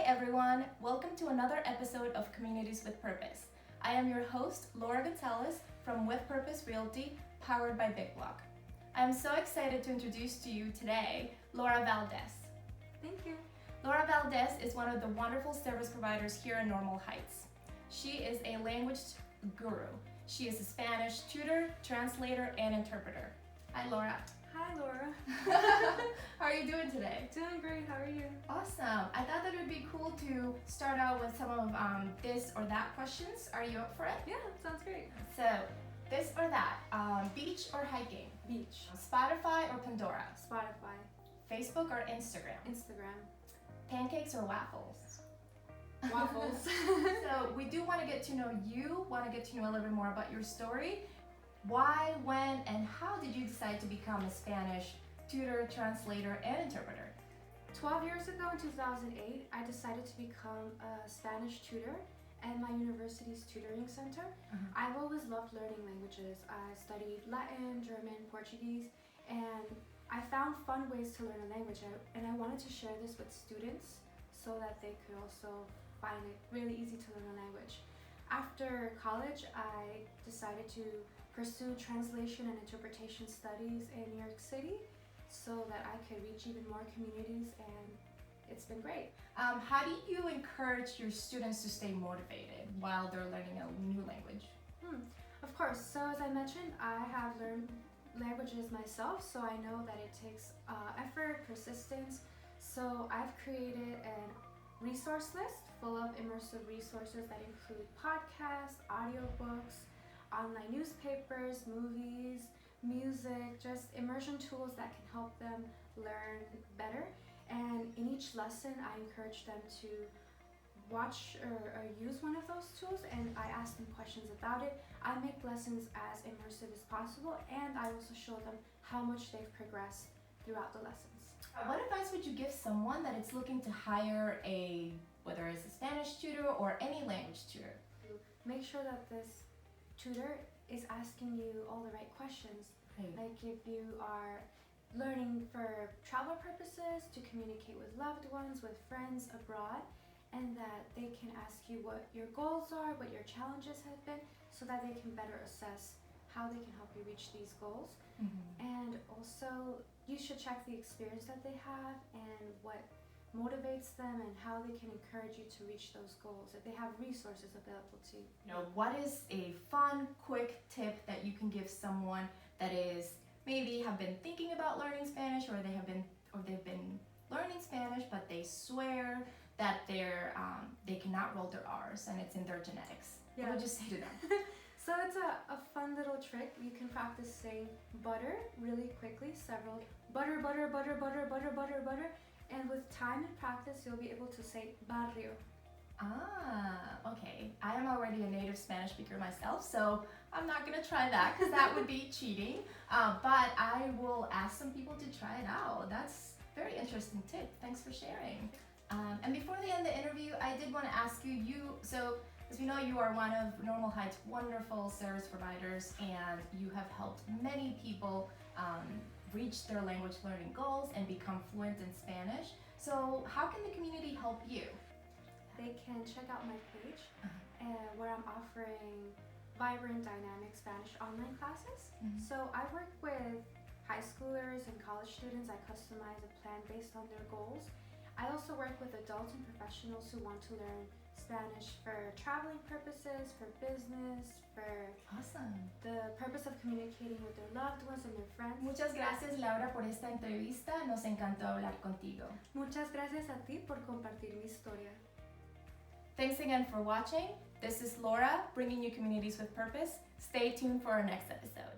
everyone, welcome to another episode of Communities with Purpose. I am your host, Laura Gonzalez from Purpose Realty, powered by Big Block. I am so excited to introduce to you today Laura Valdes. Thank you. Laura Valdes is one of the wonderful service providers here in Normal Heights. She is a language guru. She is a Spanish tutor, translator, and interpreter. Hi, Laura. Hi, Laura. How are you doing today? Doing great. How are you? Awesome. I thought that it would be cool to start out with some of this or that questions. Are you up for it? Yeah, sounds great. So, this or that, beach or hiking? Beach. Spotify or Pandora? Spotify. Facebook or Instagram? Instagram. Pancakes or waffles? Waffles. So, we do want to get to know you, want to get to know a little bit more about your story. Why, when, and how did you decide to become a Spanish tutor, translator, and interpreter? 12 years ago in 2008, I decided to become a Spanish tutor at my university's tutoring center. I've always loved learning languages. I studied Latin, German, Portuguese, and I found fun ways to learn a language, and I wanted to share this with students so that they could also find it really easy to learn a language. After college, I decided to pursue translation and interpretation studies in New York City so that I could reach even more communities, and it's been great. How do you encourage your students to stay motivated while they're learning a new language? Of course, so as I mentioned, I have learned languages myself, so I know that it takes effort, persistence. So I've created a resource list full of immersive resources that include podcasts, audiobooks, online newspapers, movies, music, just immersion tools that can help them learn better. And in each lesson, I encourage them to watch or use one of those tools, and I ask them questions about it. I make lessons as immersive as possible, and I also show them how much they've progressed throughout the lessons. What advice would you give someone that is looking to hire whether it's a Spanish tutor or any language tutor? Make sure that this tutor is asking you all the right questions. Right. Like if you are learning for travel purposes, to communicate with loved ones, with friends abroad, and that they can ask you what your goals are, what your challenges have been, so that they can better assess how they can help you reach these goals. And also, you should check the experience that they have and what motivates them and how they can encourage you to reach those goals, if they have resources available to you. What is a fun, quick tip that you can give someone that is maybe have been thinking about learning Spanish, or they've been learning Spanish, but they swear that they cannot roll their R's and it's in their genetics? Yeah. What would you say to them? So it's a fun little trick. You can practice saying butter really quickly, several butter, butter, butter, butter, butter, butter, butter. And with time and practice, you'll be able to say barrio. Okay. I am already a native Spanish speaker myself, so I'm not going to try that because that would be cheating. But I will ask some people to try it out. That's a very interesting tip. Thanks for sharing. And before the end of the interview, I did want to ask you, as we know, you are one of Normal Heights' wonderful service providers, and you have helped many people reach their language learning goals and become fluent in Spanish. So how can the community help you? They can check out my page where I'm offering vibrant, dynamic Spanish online classes. So I work with high schoolers and college students. I customize a plan based on their goals. I also work with adults and professionals who want to learn Spanish for traveling purposes, for business, for the purpose of communicating with their loved ones and their friends. Muchas gracias, Laura, por esta entrevista. Nos encantó hablar contigo. Muchas gracias a ti por compartir mi historia. Thanks again for watching. This is Laura, bringing you Communities with Purpose. Stay tuned for our next episode.